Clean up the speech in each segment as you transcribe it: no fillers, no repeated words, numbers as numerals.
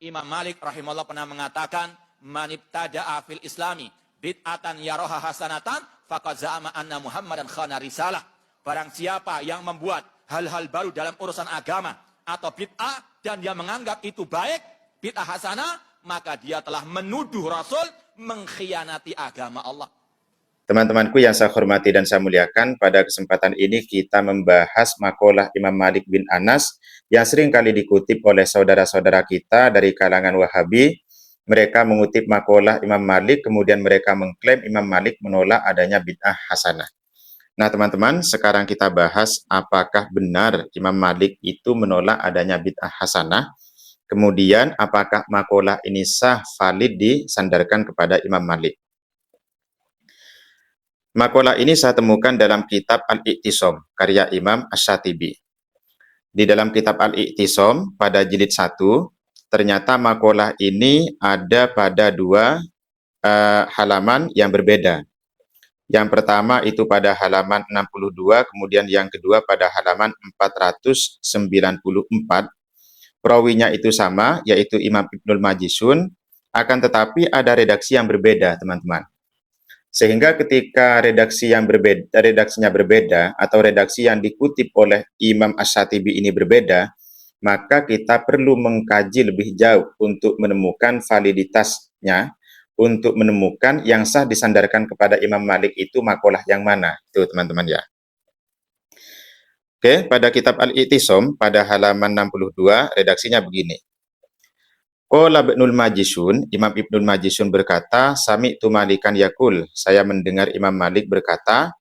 Imam Malik rahimahullah pernah mengatakan, "Man ibtada'a fil islami bid'atan yaroha hasanatan, faqad za'ama anna Muhammadan khana risalah." Barang siapa yang membuat hal-hal baru dalam urusan agama atau bid'ah dan dia menganggap itu baik, bid'ah hasanah, maka dia telah menuduh Rasul mengkhianati agama Allah. Teman-temanku yang saya hormati dan saya muliakan, pada kesempatan ini kita membahas makalah Imam Malik bin Anas yang sering kali dikutip oleh saudara-saudara kita dari kalangan Wahabi. Mereka mengutip makalah Imam Malik, kemudian mereka mengklaim Imam Malik menolak adanya bid'ah hasanah. Nah teman-teman, sekarang kita bahas apakah benar Imam Malik itu menolak adanya bid'ah hasanah. Kemudian apakah makalah ini sah, valid disandarkan kepada Imam Malik. Makalah ini saya temukan dalam kitab Al-I'tisam, karya Imam Asy-Syatibi. Di dalam kitab Al-I'tisam, pada jilid 1, ternyata makalah ini ada pada dua halaman yang berbeda. Yang pertama itu pada halaman 62, kemudian yang kedua pada halaman 494. Perawinya itu sama, yaitu Imam Ibnul Majishun, akan tetapi ada redaksi yang berbeda, teman-teman. Sehingga ketika redaksinya berbeda atau redaksi yang dikutip oleh Imam Asy-Syatibi ini berbeda, maka kita perlu mengkaji lebih jauh untuk menemukan validitasnya, untuk menemukan yang sah disandarkan kepada Imam Malik itu makalah yang mana. Itu teman-teman ya. Oke, pada kitab Al-I'tisam pada halaman 62 redaksinya begini. Qala Ibnul Majishun, Imam Ibnul Majishun berkata, Sami'tu Malikan yaqul, saya mendengar Imam Malik berkata,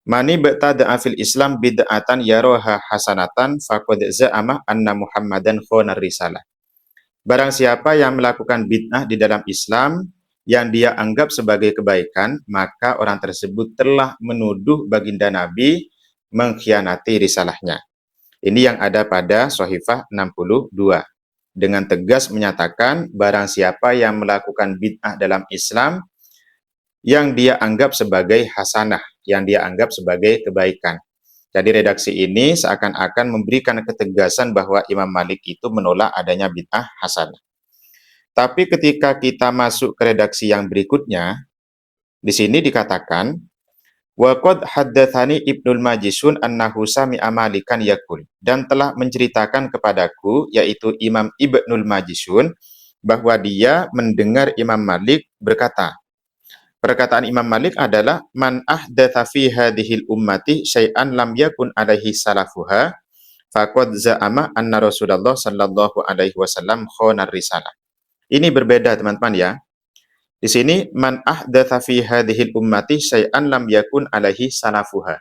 Mani ba'tada'a fil Islam bid'atan yaroha hasanatan faqad za'ama anna Muhammadan khonar risalah. Barang siapa yang melakukan bid'ah di dalam Islam yang dia anggap sebagai kebaikan, maka orang tersebut telah menuduh baginda Nabi mengkhianati risalahnya. Ini yang ada pada Shahifah 62. Dengan tegas menyatakan barang siapa yang melakukan bid'ah dalam Islam yang dia anggap sebagai hasanah, yang dia anggap sebagai kebaikan. Jadi redaksi ini seakan-akan memberikan ketegasan bahwa Imam Malik itu menolak adanya bid'ah hasanah. Tapi ketika kita masuk ke redaksi yang berikutnya, di sini dikatakan wa qad haddatsani Ibnul Majishun annahu sami'a Malikan yaqul, dan telah menceritakan kepadaku yaitu Imam Ibnul Majishun bahwa dia mendengar Imam Malik berkata. Perkataan Imam Malik adalah man ahdatsa fi hadhil ummati syai'an lam yakun alaihi salafuha faqad za'ama anna Rasulullah sallallahu alaihi wasallam khonar risalah. Ini berbeda teman-teman ya. Di sini man ahdatsa fi hadhil ummati syai'an lam yakun alaihi salafuha.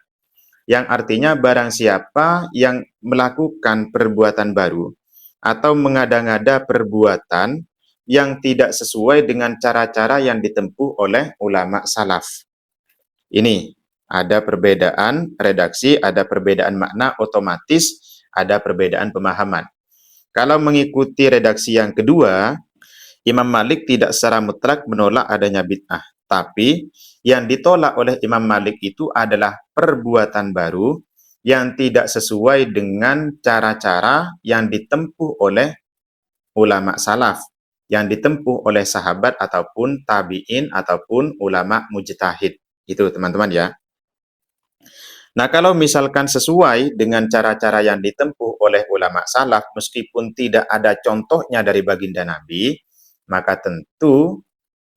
Yang artinya barang siapa yang melakukan perbuatan baru atau mengada-ngada perbuatan yang tidak sesuai dengan cara-cara yang ditempuh oleh ulama salaf. Ini ada perbedaan redaksi, ada perbedaan makna, otomatis ada perbedaan pemahaman. Kalau mengikuti redaksi yang kedua, Imam Malik tidak secara mutlak menolak adanya bid'ah, tapi yang ditolak oleh Imam Malik itu adalah perbuatan baru yang tidak sesuai dengan cara-cara yang ditempuh oleh ulama salaf, yang ditempuh oleh sahabat ataupun tabi'in ataupun ulama mujtahid. Itu teman-teman ya. Nah, kalau misalkan sesuai dengan cara-cara yang ditempuh oleh ulama salaf, meskipun tidak ada contohnya dari baginda Nabi, maka tentu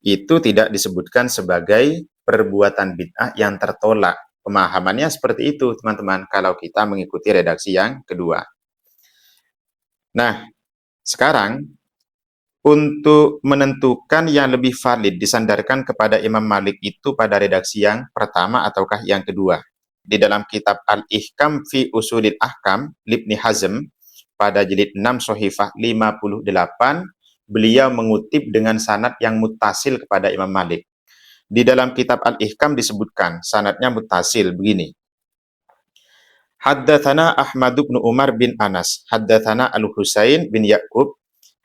itu tidak disebutkan sebagai perbuatan bid'ah yang tertolak. Pemahamannya seperti itu, teman-teman, kalau kita mengikuti redaksi yang kedua. Nah, sekarang untuk menentukan yang lebih valid disandarkan kepada Imam Malik itu pada redaksi yang pertama ataukah yang kedua. Di dalam kitab Al-Ihkam fi Usulil Ahkam, Ibnu Hazm, pada jilid 6 Shahifah 58, beliau mengutip dengan sanad yang muttasil kepada Imam Malik. Di dalam kitab Al-Ihkam disebutkan sanadnya muttasil begini. Haddatsana Ahmad bin Umar bin Anas, haddatsana Al-Husain bin Yaqub,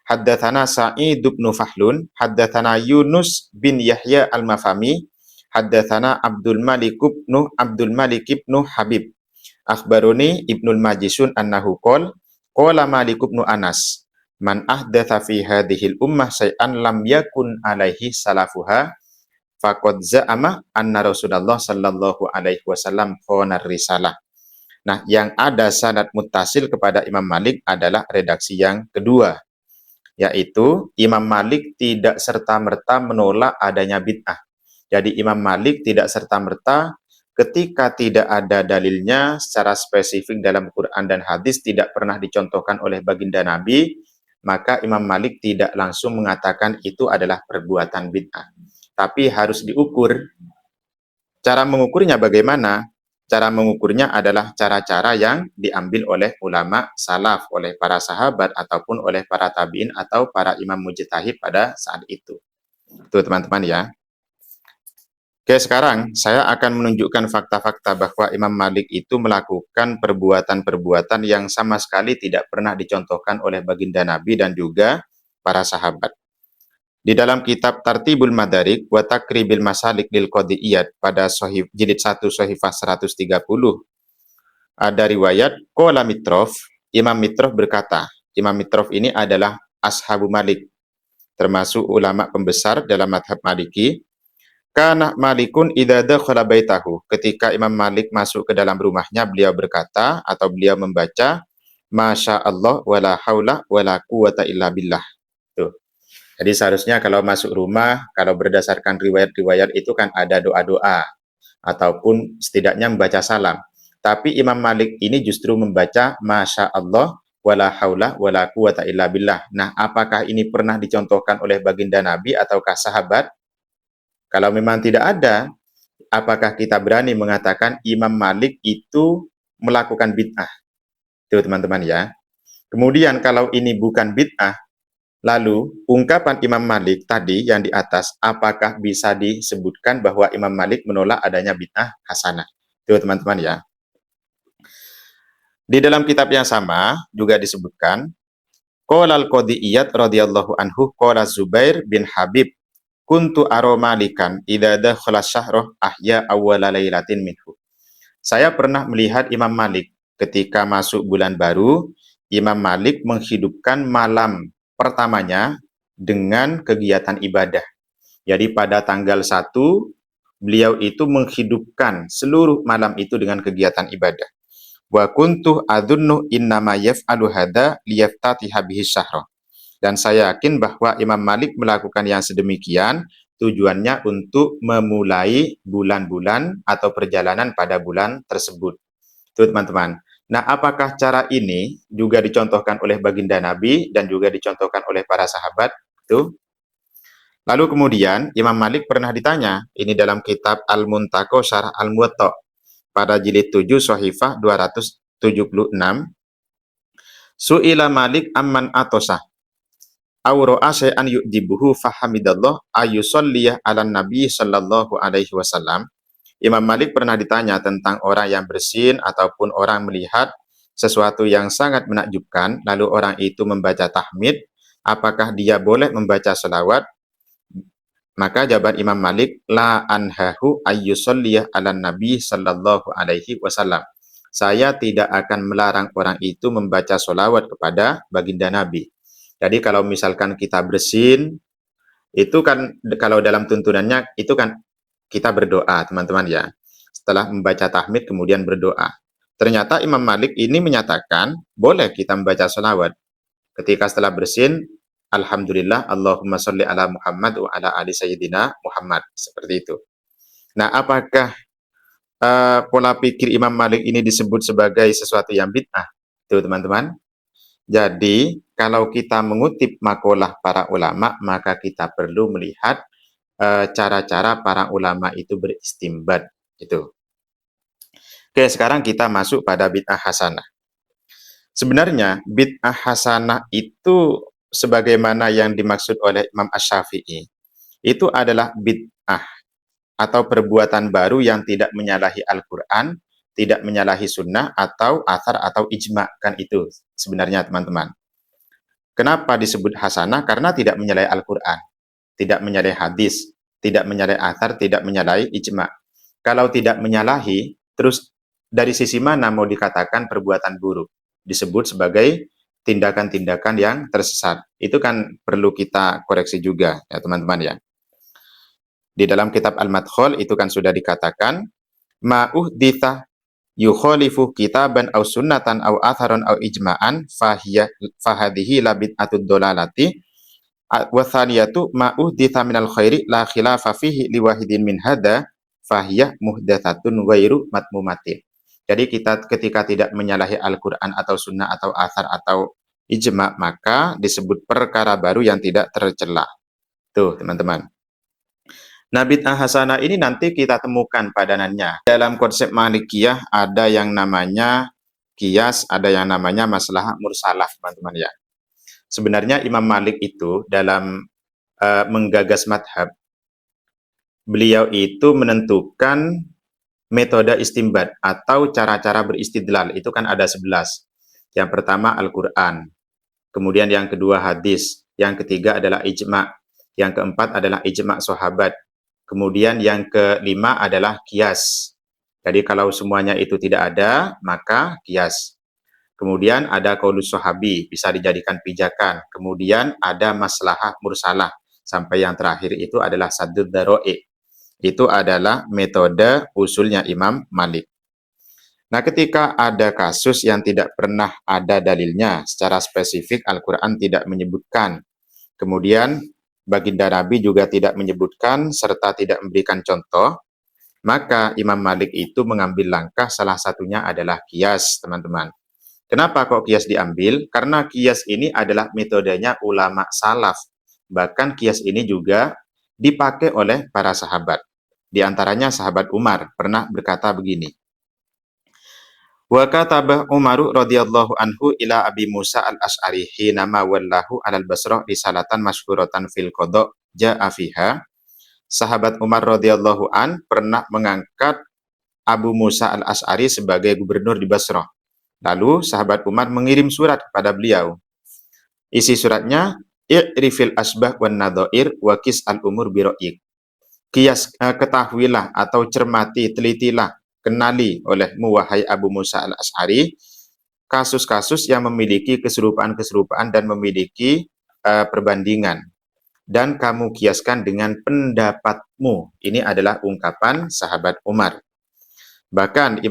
haddatsana Sa'id bin Fahlun, haddatsana Yunus bin Yahya Al-Mafami, haddatsana Abdul Malik bin Habib. Akhbaruni Ibnul Majishun annahu qala Malik bin Anas, man ahdatsa fi hadhil ummah syai'an lam yakun alaihi salafuha faqad za'ama anna Rasulullah sallallahu alaihi wasallam khana risalah. Nah, yang ada sanad muttasil kepada Imam Malik adalah redaksi yang kedua, yaitu Imam Malik tidak serta-merta menolak adanya bid'ah. Jadi Imam Malik tidak serta-merta ketika tidak ada dalilnya secara spesifik dalam Quran dan hadis, tidak pernah dicontohkan oleh baginda Nabi, maka Imam Malik tidak langsung mengatakan itu adalah perbuatan bid'ah. Tapi harus diukur. Cara mengukurnya bagaimana? Cara mengukurnya adalah cara-cara yang diambil oleh ulama salaf, oleh para sahabat, ataupun oleh para tabi'in atau para imam mujtahid pada saat itu. Itu teman-teman ya. Oke, sekarang saya akan menunjukkan fakta-fakta bahwa Imam Malik itu melakukan perbuatan-perbuatan yang sama sekali tidak pernah dicontohkan oleh baginda Nabi dan juga para sahabat. Di dalam kitab Tartibul Madarik wa Takribil Masalik lil Qadiyat pada jilid 1 Sahifah 130 ada riwayat qala Mitrof, Imam Mitrof berkata, Imam Mitrof ini adalah ashabu Malik, termasuk ulama pembesar dalam madhab Maliki. Kana Malikun idza dakhala baitahu, ketika Imam Malik masuk ke dalam rumahnya, beliau berkata atau beliau membaca Masya Allah wala haula wala quwata illa billah. Tuh. Jadi seharusnya kalau masuk rumah, kalau berdasarkan riwayat-riwayat itu kan ada doa-doa ataupun setidaknya membaca salam. Tapi Imam Malik ini justru membaca Masya Allah wala haula wala quwata illa billah. Nah, apakah ini pernah dicontohkan oleh baginda Nabi ataukah sahabat? Kalau memang tidak ada, apakah kita berani mengatakan Imam Malik itu melakukan bid'ah? Itu teman-teman ya. Kemudian kalau ini bukan bid'ah, lalu ungkapan Imam Malik tadi yang di atas, apakah bisa disebutkan bahwa Imam Malik menolak adanya bid'ah hasanah? Itu teman-teman ya. Di dalam kitab yang sama juga disebutkan, qala al-Qadiyat radhiyallahu anhu qala Zubair bin Habib kuntu aro malikan idza dakhala syahroh ahya awwala lailatin minhu. Saya pernah melihat Imam Malik ketika masuk bulan baru, Imam Malik menghidupkan malam pertamanya dengan kegiatan ibadah. Jadi pada tanggal 1 beliau itu menghidupkan seluruh malam itu dengan kegiatan ibadah. Wa kuntu adunnu innama yaf'alu hadza liyaftatiha bihi syahra. Dan saya yakin bahwa Imam Malik melakukan yang sedemikian tujuannya untuk memulai bulan-bulan atau perjalanan pada bulan tersebut. Itu teman-teman. Nah, apakah cara ini juga dicontohkan oleh baginda Nabi dan juga dicontohkan oleh para sahabat? Itu. Lalu kemudian Imam Malik pernah ditanya, ini dalam kitab Al-Muntaqo Syarah Al-Muwatta pada jilid 7 Sahifah 276. Su'ila Malik amman atosah Auro asyai'an yu'jibuhu fahamidallah ayusalliyah ala nabi sallallahu alaihi wasallam. Imam Malik pernah ditanya tentang orang yang bersin ataupun orang melihat sesuatu yang sangat menakjubkan, lalu orang itu membaca tahmid, apakah dia boleh membaca selawat? Maka jawaban Imam Malik, la anhahu ayyusalliyah ala nabi sallallahu alaihi wasallam. Saya tidak akan melarang orang itu membaca selawat kepada baginda Nabi. Jadi kalau misalkan kita bersin, itu kan kalau dalam tuntunannya itu kan kita berdoa, teman-teman ya. Setelah membaca tahmid kemudian berdoa. Ternyata Imam Malik ini menyatakan boleh kita membaca sholawat. Ketika setelah bersin, Alhamdulillah, Allahumma sholli ala Muhammad wa ala ali sayyidina Muhammad. Seperti itu. Nah, apakah pola pikir Imam Malik ini disebut sebagai sesuatu yang bid'ah? Itu teman-teman. Jadi, kalau kita mengutip makalah para ulama, maka kita perlu melihat cara-cara para ulama itu beristimbat. Itu. Oke, sekarang kita masuk pada bid'ah hasanah. Sebenarnya, bid'ah hasanah itu sebagaimana yang dimaksud oleh Imam Asy-Syafi'i, itu adalah bid'ah atau perbuatan baru yang tidak menyalahi Al-Quran, tidak menyalahi sunnah atau athar atau ijma', kan itu sebenarnya teman-teman. Kenapa disebut hasanah? Karena tidak menyalahi Al-Quran, tidak menyalahi hadis, tidak menyalahi athar, tidak menyalahi ijma'. Kalau tidak menyalahi, terus dari sisi mana mau dikatakan perbuatan buruk? Disebut sebagai tindakan-tindakan yang tersesat. Itu kan perlu kita koreksi juga ya teman-teman ya. Di dalam kitab Al-Madkhul itu kan sudah dikatakan ma uhditha yukhalifu kitaban aw sunnatan aw atharon aw ijma'an fahadhihi labid'atud dolalati wa thaniyatu ma uhditha minal khairi la khilafa fihi liwahidin min hada fahiyah muhdatsatun ghairu matmumatin. Jadi kita ketika tidak menyalahi Al-Qur'an atau sunnah atau athar atau ijma, maka disebut perkara baru yang tidak tercela. Tuh, teman-teman. Nah, bid'ah hasanah ini nanti kita temukan padanannya. Dalam konsep Malikiyah ada yang namanya qiyas, ada yang namanya maslahah mursalah, teman-teman ya. Sebenarnya Imam Malik itu dalam menggagas madhab, beliau itu menentukan metode istimbat atau cara-cara beristidlal. Itu kan ada 11. Yang pertama Al-Quran, kemudian yang kedua hadis, yang ketiga adalah ijma', yang keempat adalah ijma' sahabat, kemudian yang kelima adalah qiyas. Jadi kalau semuanya itu tidak ada, maka qiyas. Kemudian ada qaulus sahabi, bisa dijadikan pijakan. Kemudian ada maslahah mursalah. Sampai yang terakhir itu adalah saddud dzara'i. Itu adalah metode usulnya Imam Malik. Nah, ketika ada kasus yang tidak pernah ada dalilnya, secara spesifik Al-Quran tidak menyebutkan, kemudian baginda Nabi juga tidak menyebutkan, serta tidak memberikan contoh, maka Imam Malik itu mengambil langkah, salah satunya adalah qiyas, teman-teman. Kenapa kok qiyas diambil? Karena qiyas ini adalah metodenya ulama salaf. Bahkan qiyas ini juga dipakai oleh para sahabat. Di antaranya sahabat Umar pernah berkata begini. Wa kataba Umaru radhiyallahu anhu ila Abi Musa al-Asy'ari hina ma wallahu alal Basrah risalatan masyhuratan fil qada ja'a fiha. Sahabat Umar radhiyallahu an pernah mengangkat Abu Musa al-Asy'ari sebagai gubernur di Basrah. Lalu sahabat Umar mengirim surat kepada beliau. Isi suratnya i'rifil asbah wan nadhair wa qis al-umur bi ra'yik. Ketahuilah atau cermati, telitilah, kenali olehmu wahai Abu Musa al-Asy'ari kasus-kasus yang memiliki keserupaan-keserupaan dan memiliki perbandingan, dan kamu kiaskan dengan pendapatmu. Ini adalah ungkapan sahabat Umar. Bahkan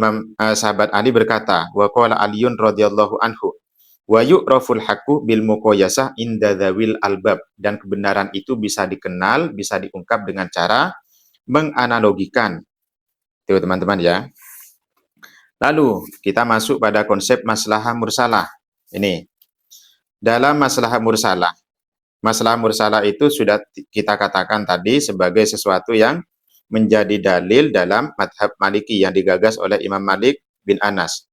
sahabat Ali berkata, wa qala Aliyun radhiyallahu anhu wa yu'raful haqqu bil muqayyasah inda dzawil albab, dan kebenaran itu bisa dikenal, bisa diungkap dengan cara menganalogikan. Itu teman-teman ya. Lalu kita masuk pada konsep maslahah mursalah. Ini. Dalam maslahah mursalah itu sudah kita katakan tadi sebagai sesuatu yang menjadi dalil dalam madhab Maliki yang digagas oleh Imam Malik bin Anas.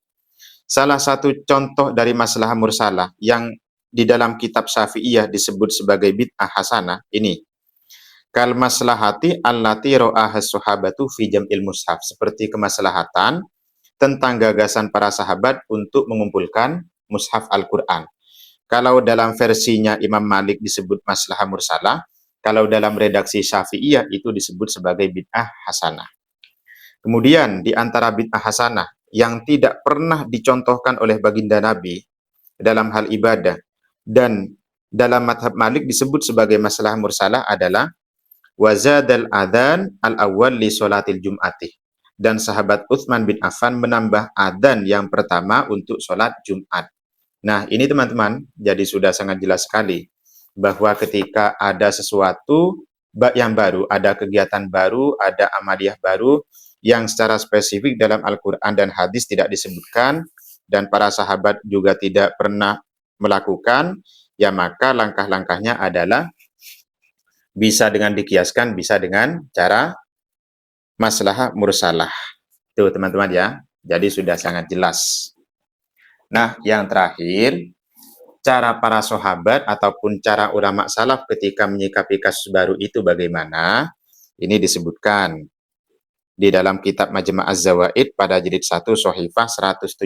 Salah satu contoh dari maslahah mursalah yang di dalam kitab Syafi'iyah disebut sebagai bid'ah hasanah ini. Kal maslahati allati ra'ahas sahabatu fi jam'il mushaf, seperti kemaslahatan tentang gagasan para sahabat untuk mengumpulkan mushaf Al-Qur'an. Kalau dalam versinya Imam Malik disebut maslahah mursalah, kalau dalam redaksi Syafi'iyah itu disebut sebagai bid'ah hasanah. Kemudian di antara bid'ah hasanah yang tidak pernah dicontohkan oleh baginda Nabi dalam hal ibadah dan dalam madhab Malik disebut sebagai maslahah mursalah adalah wazadal adzan al-awwal li sholatil jum'ati, dan sahabat Utsman bin Affan menambah adzan yang pertama untuk sholat Jumat. Nah, ini teman-teman, jadi sudah sangat jelas sekali bahwa ketika ada sesuatu yang baru, ada kegiatan baru, ada amaliyah baru yang secara spesifik dalam Al-Quran dan hadis tidak disebutkan, dan para sahabat juga tidak pernah melakukan, ya maka langkah-langkahnya adalah bisa dengan dikiaskan, bisa dengan cara maslahah mursalah. Itu teman-teman ya, jadi sudah sangat jelas. Nah, yang terakhir, cara para sahabat ataupun cara ulama salaf ketika menyikapi kasus baru itu bagaimana? Ini disebutkan di dalam kitab Majma' Az-Zawaid pada jilid 1 Shahifah 178,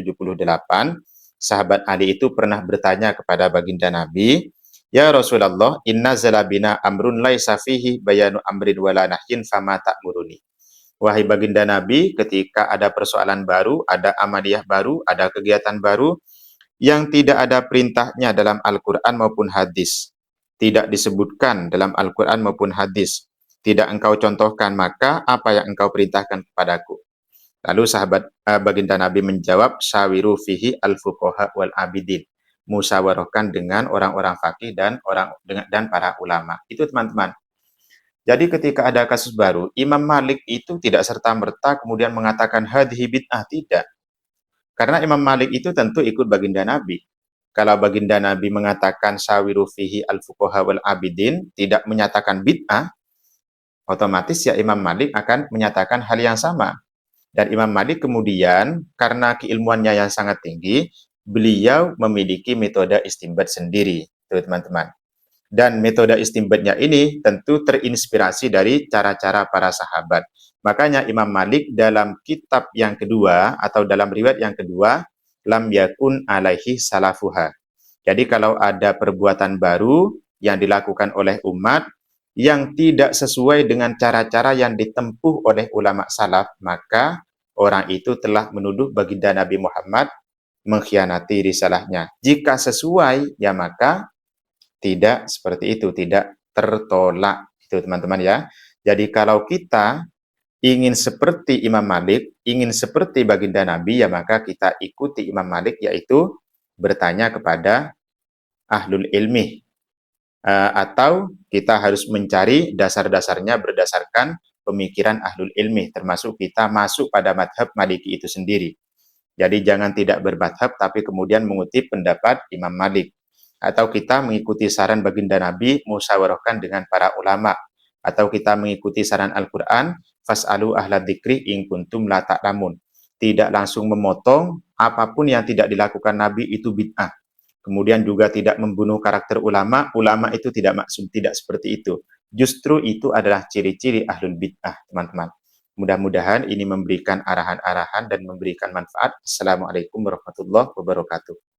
sahabat Ali itu pernah bertanya kepada baginda Nabi, "Ya Rasulullah, inna zalabina amrun laisa fihi bayanu amrin wala nahyin fama ta'muruni." Wahai baginda Nabi, ketika ada persoalan baru, ada amaliyah baru, ada kegiatan baru yang tidak ada perintahnya dalam Al-Quran maupun hadis, tidak disebutkan dalam Al-Quran maupun hadis, tidak engkau contohkan, maka apa yang engkau perintahkan kepadaku? Lalu baginda Nabi menjawab, syawiru fihi al-fuqaha wal abidin. Musyawarahkan dengan orang-orang fakih dan para ulama. Itu teman-teman. Jadi ketika ada kasus baru, Imam Malik itu tidak serta-merta kemudian mengatakan hadhihi bid'ah, tidak. Karena Imam Malik itu tentu ikut baginda Nabi. Kalau baginda Nabi mengatakan syawiru fihi al-fuqaha wal abidin, tidak menyatakan bid'ah, otomatis ya Imam Malik akan menyatakan hal yang sama. Dan Imam Malik kemudian karena keilmuannya yang sangat tinggi, beliau memiliki metode istinbat sendiri, teman-teman. Dan metode istinbatnya ini tentu terinspirasi dari cara-cara para sahabat. Makanya Imam Malik dalam kitab yang kedua atau dalam riwayat yang kedua, lam yakun alaihi salafuha. Jadi kalau ada perbuatan baru yang dilakukan oleh umat yang tidak sesuai dengan cara-cara yang ditempuh oleh ulama salaf, maka orang itu telah menuduh baginda Nabi Muhammad mengkhianati risalahnya. Jika sesuai, ya maka tidak seperti itu, tidak tertolak. Itu teman-teman ya. Jadi kalau kita ingin seperti Imam Malik, ingin seperti baginda Nabi, ya maka kita ikuti Imam Malik, yaitu bertanya kepada ahlul ilmi. Atau kita harus mencari dasar-dasarnya berdasarkan pemikiran ahlul ilmi, termasuk kita masuk pada madhab Maliki itu sendiri. Jadi jangan tidak bermadhab, tapi kemudian mengutip pendapat Imam Malik. Atau kita mengikuti saran baginda Nabi, musyawarahkan dengan para ulama. Atau kita mengikuti saran Al-Quran, fas'alu ahla dzikri in kuntum la ta'lamun. Tidak langsung memotong, apapun yang tidak dilakukan Nabi itu bid'ah. Kemudian juga tidak membunuh karakter ulama, ulama itu tidak maksum, tidak seperti itu. Justru itu adalah ciri-ciri ahlul bid'ah, teman-teman. Mudah-mudahan ini memberikan arahan-arahan dan memberikan manfaat. Assalamualaikum warahmatullahi wabarakatuh.